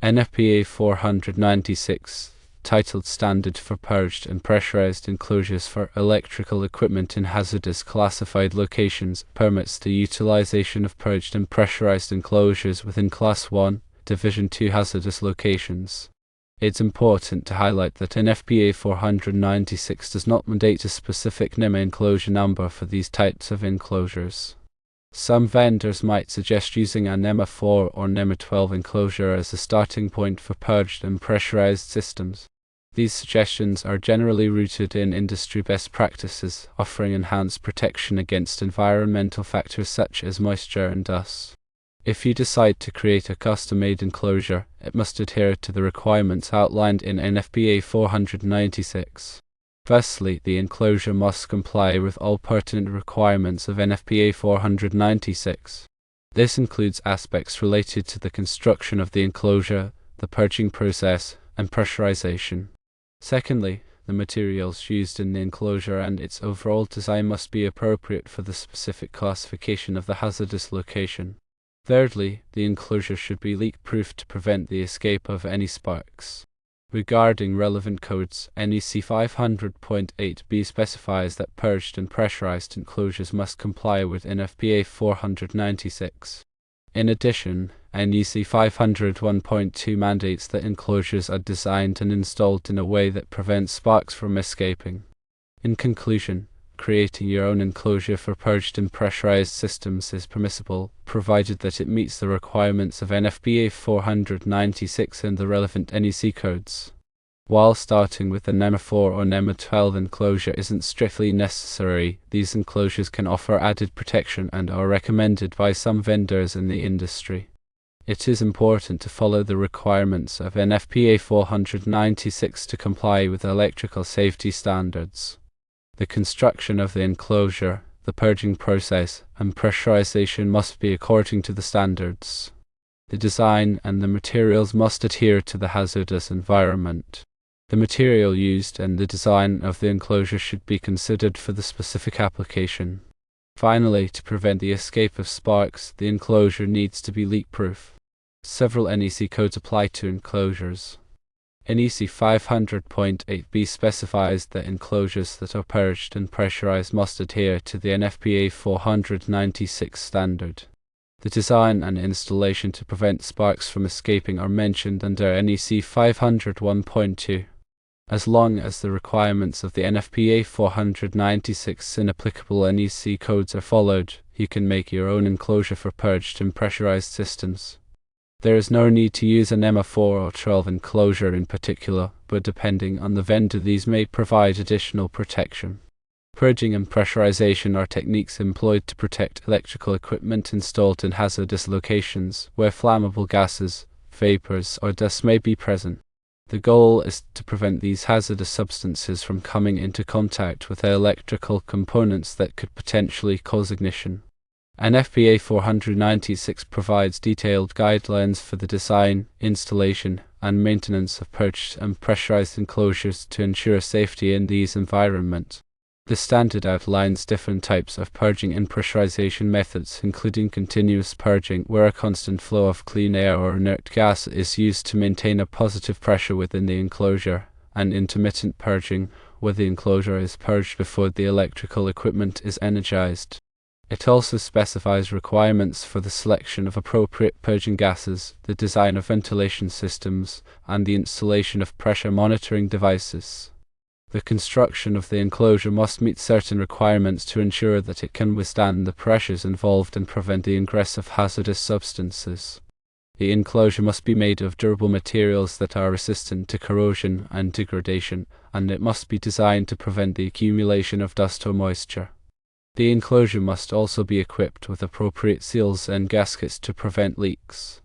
NFPA 496, titled Standard for Purged and Pressurized Enclosures for Electrical Equipment in Hazardous Classified Locations, permits the utilization of purged and pressurized enclosures within Class 1, Division 2 hazardous locations. It's important to highlight that NFPA 496 does not mandate a specific NEMA enclosure number for these types of enclosures. Some vendors might suggest using a NEMA 4 or NEMA 12 enclosure as a starting point for purged and pressurized systems. These suggestions are generally rooted in industry best practices, offering enhanced protection against environmental factors such as moisture and dust. If you decide to create a custom-made enclosure, it must adhere to the requirements outlined in NFPA 496. Firstly, the enclosure must comply with all pertinent requirements of NFPA 496. This includes aspects related to the construction of the enclosure, the purging process, and pressurization. Secondly, the materials used in the enclosure and its overall design must be appropriate for the specific classification of the hazardous location. Thirdly, the enclosure should be leak-proof to prevent the escape of any sparks. Regarding relevant codes, NEC 500.8b specifies that purged and pressurized enclosures must comply with NFPA 496. In addition, NEC 501.2 mandates that enclosures are designed and installed in a way that prevents sparks from escaping. In conclusion, creating your own enclosure for purged and pressurized systems is permissible, provided that it meets the requirements of NFPA 496 and the relevant NEC codes. While starting with a NEMA 4 or NEMA 12 enclosure isn't strictly necessary, these enclosures can offer added protection and are recommended by some vendors in the industry. It is important to follow the requirements of NFPA 496 to comply with electrical safety standards. The construction of the enclosure, the purging process, and pressurization must be according to the standards. The design and the materials must adhere to the hazardous environment. The material used and the design of the enclosure should be considered for the specific application. Finally, to prevent the escape of sparks, the enclosure needs to be leak-proof. Several NEC codes apply to enclosures. NEC 500.8b specifies that enclosures that are purged and pressurized must adhere to the NFPA 496 standard. The design and installation to prevent sparks from escaping are mentioned under NEC 501.2. As long as the requirements of the NFPA 496 and applicable NEC codes are followed, you can make your own enclosure for purged and pressurized systems. There is no need to use a NEMA 4 or 12 enclosure in particular, but depending on the vendor these may provide additional protection. Purging and pressurization are techniques employed to protect electrical equipment installed in hazardous locations where flammable gases, vapors, or dust may be present. The goal is to prevent these hazardous substances from coming into contact with electrical components that could potentially cause ignition. NFPA 496 provides detailed guidelines for the design, installation, and maintenance of purged and pressurized enclosures to ensure safety in these environments. The standard outlines different types of purging and pressurization methods, including continuous purging, where a constant flow of clean air or inert gas is used to maintain a positive pressure within the enclosure, and intermittent purging, where the enclosure is purged before the electrical equipment is energized. It also specifies requirements for the selection of appropriate purging gases, the design of ventilation systems, and the installation of pressure monitoring devices. The construction of the enclosure must meet certain requirements to ensure that it can withstand the pressures involved and prevent the ingress of hazardous substances. The enclosure must be made of durable materials that are resistant to corrosion and degradation, and it must be designed to prevent the accumulation of dust or moisture. The enclosure must also be equipped with appropriate seals and gaskets to prevent leaks.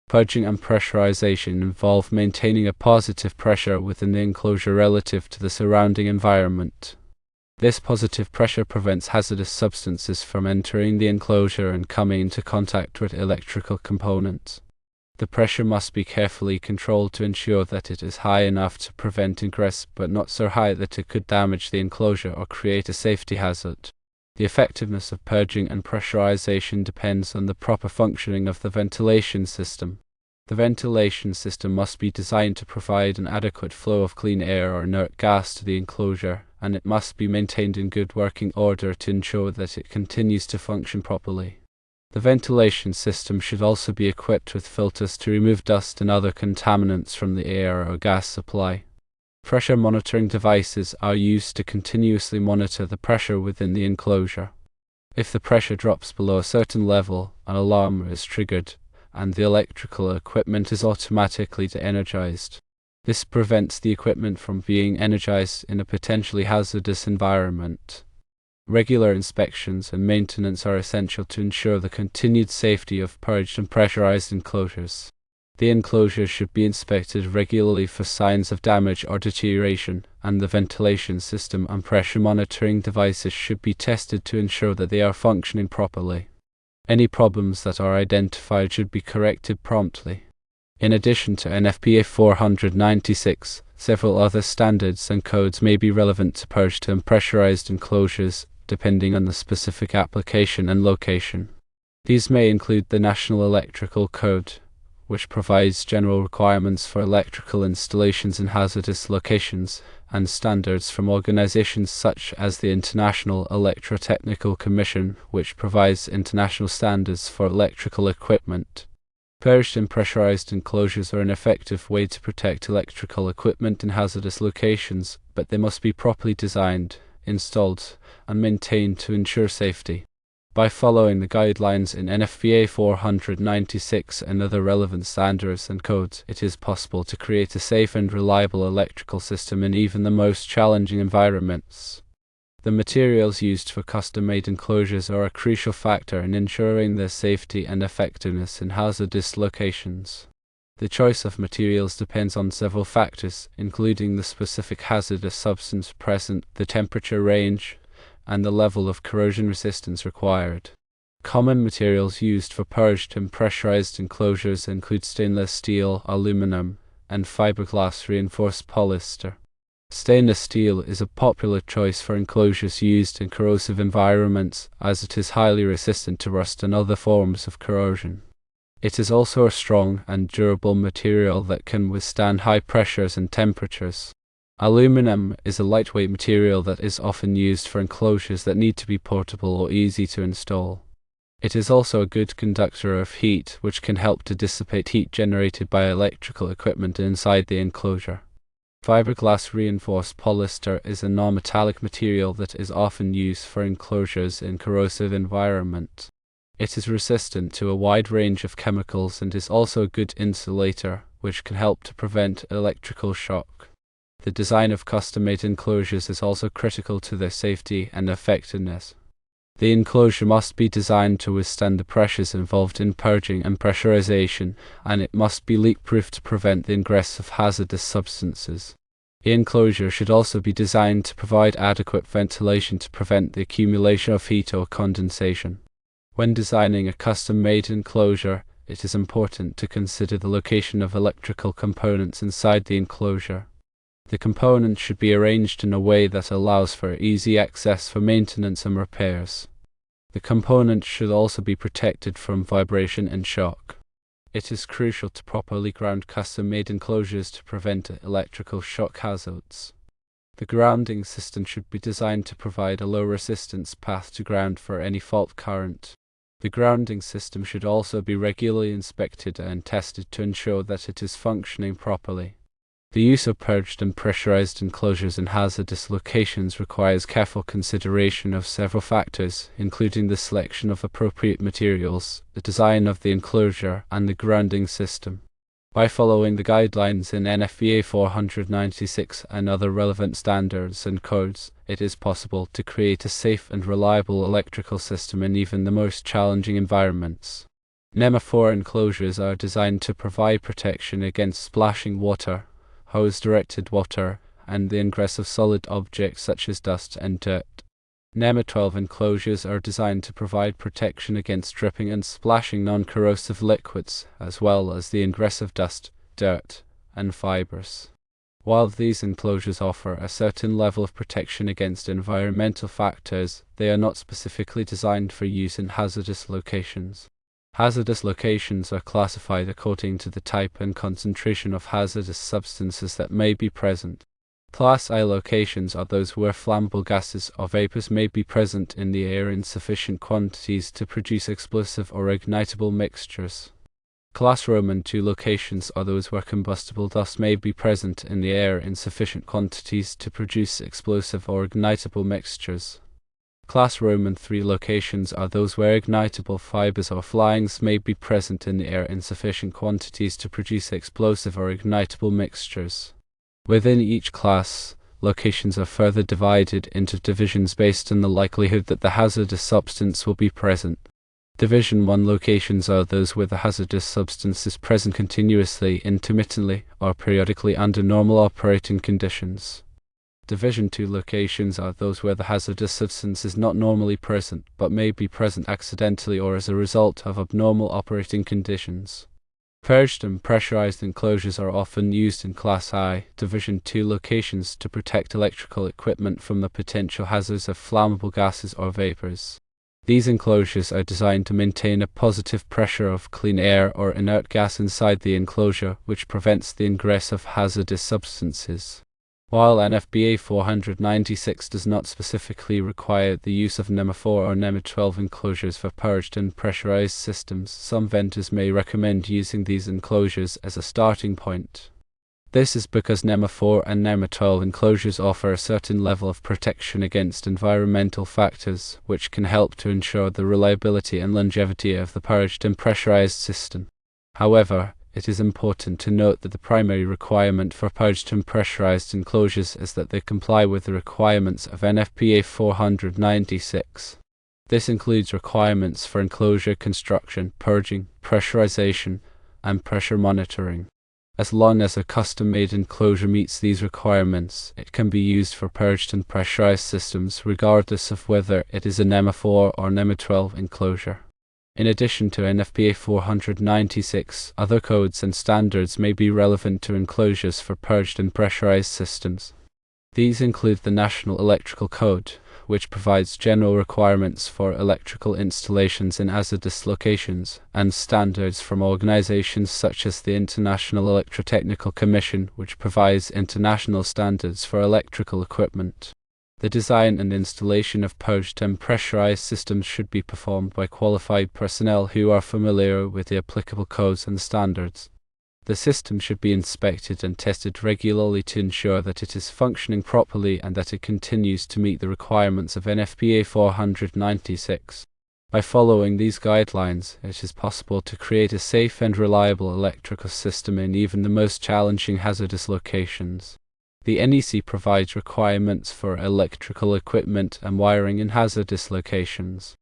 Purging and pressurization involve maintaining a positive pressure within the enclosure relative to the surrounding environment. This positive pressure prevents hazardous substances from entering the enclosure and coming into contact with electrical components. The pressure must be carefully controlled to ensure that it is high enough to prevent ingress, but not so high that it could damage the enclosure or create a safety hazard. The effectiveness of purging and pressurization depends on the proper functioning of the ventilation system. The ventilation system must be designed to provide an adequate flow of clean air or inert gas to the enclosure, and it must be maintained in good working order to ensure that it continues to function properly. The ventilation system should also be equipped with filters to remove dust and other contaminants from the air or gas supply. Pressure monitoring devices are used to continuously monitor the pressure within the enclosure. If the pressure drops below a certain level, an alarm is triggered, and the electrical equipment is automatically de-energized. This prevents the equipment from being energized in a potentially hazardous environment. Regular inspections and maintenance are essential to ensure the continued safety of purged and pressurized enclosures. The enclosures should be inspected regularly for signs of damage or deterioration, and the ventilation system and pressure monitoring devices should be tested to ensure that they are functioning properly. Any problems that are identified should be corrected promptly. In addition to NFPA 496, several other standards and codes may be relevant to purged and pressurized enclosures, depending on the specific application and location. These may include the National Electrical Code, which provides general requirements for electrical installations in hazardous locations, and standards from organizations such as the International Electrotechnical Commission, which provides international standards for electrical equipment. Purged and pressurized enclosures are an effective way to protect electrical equipment in hazardous locations, but they must be properly designed, installed, and maintained to ensure safety. By following the guidelines in NFPA 496 and other relevant standards and codes, it is possible to create a safe and reliable electrical system in even the most challenging environments. The materials used for custom-made enclosures are a crucial factor in ensuring their safety and effectiveness in hazardous locations. The choice of materials depends on several factors, including the specific hazardous substance present, the temperature range, and the level of corrosion resistance required. Common materials used for purged and pressurized enclosures include stainless steel, aluminum, and fiberglass reinforced polyester. Stainless steel is a popular choice for enclosures used in corrosive environments, as it is highly resistant to rust and other forms of corrosion. It is also a strong and durable material that can withstand high pressures and temperatures. Aluminum is a lightweight material that is often used for enclosures that need to be portable or easy to install. It is also a good conductor of heat, which can help to dissipate heat generated by electrical equipment inside the enclosure. Fiberglass reinforced polyester is a non-metallic material that is often used for enclosures in corrosive environments. It is resistant to a wide range of chemicals and is also a good insulator, which can help to prevent electrical shock. The design of custom-made enclosures is also critical to their safety and effectiveness. The enclosure must be designed to withstand the pressures involved in purging and pressurization, and it must be leak-proof to prevent the ingress of hazardous substances. The enclosure should also be designed to provide adequate ventilation to prevent the accumulation of heat or condensation. When designing a custom-made enclosure, it is important to consider the location of electrical components inside the enclosure. The components should be arranged in a way that allows for easy access for maintenance and repairs. The components should also be protected from vibration and shock. It is crucial to properly ground custom-made enclosures to prevent electrical shock hazards. The grounding system should be designed to provide a low-resistance path to ground for any fault current. The grounding system should also be regularly inspected and tested to ensure that it is functioning properly. The use of purged and pressurized enclosures in hazardous locations requires careful consideration of several factors, including the selection of appropriate materials, the design of the enclosure, and the grounding system. By following the guidelines in NFPA 496 and other relevant standards and codes, it is possible to create a safe and reliable electrical system in even the most challenging environments. NEMA 4 enclosures are designed to provide protection against splashing water, hose-directed water, and the ingress of solid objects such as dust and dirt. NEMA 12 enclosures are designed to provide protection against dripping and splashing non-corrosive liquids, as well as the ingress of dust, dirt, and fibers. While these enclosures offer a certain level of protection against environmental factors, they are not specifically designed for use in hazardous locations. Hazardous locations are classified according to the type and concentration of hazardous substances that may be present. Class I locations are those where flammable gases or vapors may be present in the air in sufficient quantities to produce explosive or ignitable mixtures. Class Roman II locations are those where combustible dust may be present in the air in sufficient quantities to produce explosive or ignitable mixtures. Class Roman III locations are those where ignitable fibers or flyings may be present in the air in sufficient quantities to produce explosive or ignitable mixtures. Within each class, locations are further divided into divisions based on the likelihood that the hazardous substance will be present. Division 1 locations are those where the hazardous substance is present continuously, intermittently, or periodically under normal operating conditions. Division 2 locations are those where the hazardous substance is not normally present, but may be present accidentally or as a result of abnormal operating conditions. Purged and pressurized enclosures are often used in Class I, Division 2 locations to protect electrical equipment from the potential hazards of flammable gases or vapors. These enclosures are designed to maintain a positive pressure of clean air or inert gas inside the enclosure, which prevents the ingress of hazardous substances. While NFPA 496 does not specifically require the use of NEMA 4 or NEMA 12 enclosures for purged and pressurized systems, some vendors may recommend using these enclosures as a starting point. This is because NEMA 4 and NEMA 12 enclosures offer a certain level of protection against environmental factors, which can help to ensure the reliability and longevity of the purged and pressurized system. However, it is important to note that the primary requirement for purged and pressurized enclosures is that they comply with the requirements of NFPA 496. This includes requirements for enclosure construction, purging, pressurization, and pressure monitoring. As long as a custom-made enclosure meets these requirements, it can be used for purged and pressurized systems, regardless of whether it is a NEMA 4 or NEMA 12 enclosure. In addition to NFPA 496, other codes and standards may be relevant to enclosures for purged and pressurized systems. These include the National Electrical Code, which provides general requirements for electrical installations in hazardous locations, and standards from organizations such as the International Electrotechnical Commission, which provides international standards for electrical equipment. The design and installation of purged and pressurized systems should be performed by qualified personnel who are familiar with the applicable codes and standards. The system should be inspected and tested regularly to ensure that it is functioning properly and that it continues to meet the requirements of NFPA 496. By following these guidelines, it is possible to create a safe and reliable electrical system in even the most challenging hazardous locations. The NEC provides requirements for electrical equipment and wiring in hazardous locations.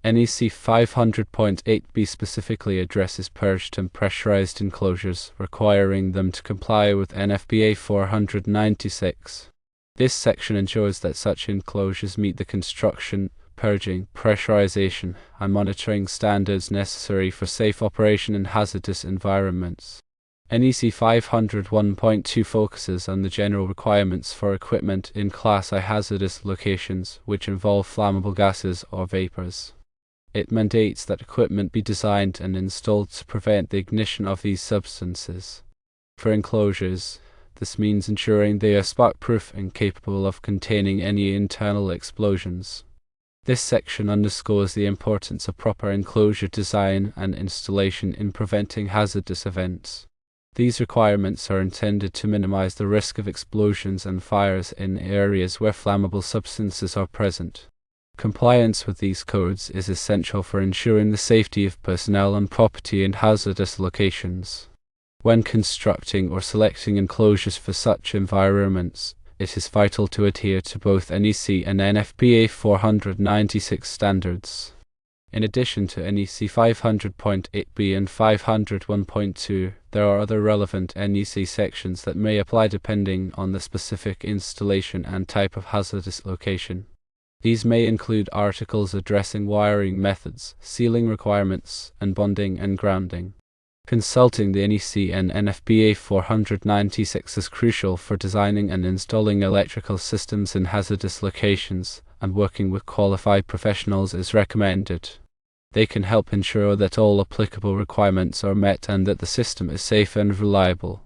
NEC 500.8b specifically addresses purged and pressurized enclosures, requiring them to comply with NFPA 496. This section ensures that such enclosures meet the construction, purging, pressurization, and monitoring standards necessary for safe operation in hazardous environments. NEC 501.2 focuses on the general requirements for equipment in Class I hazardous locations, which involve flammable gases or vapors. It mandates that equipment be designed and installed to prevent the ignition of these substances. For enclosures, this means ensuring they are spark-proof and capable of containing any internal explosions. This section underscores the importance of proper enclosure design and installation in preventing hazardous events. These requirements are intended to minimize the risk of explosions and fires in areas where flammable substances are present. Compliance with these codes is essential for ensuring the safety of personnel and property in hazardous locations. When constructing or selecting enclosures for such environments, it is vital to adhere to both NEC and NFPA 496 standards. In addition to NEC 500.8b and 501.2, there are other relevant NEC sections that may apply depending on the specific installation and type of hazardous location. These may include articles addressing wiring methods, sealing requirements, and bonding and grounding. Consulting the NEC and NFPA 496 is crucial for designing and installing electrical systems in hazardous locations, and working with qualified professionals is recommended. They can help ensure that all applicable requirements are met and that the system is safe and reliable.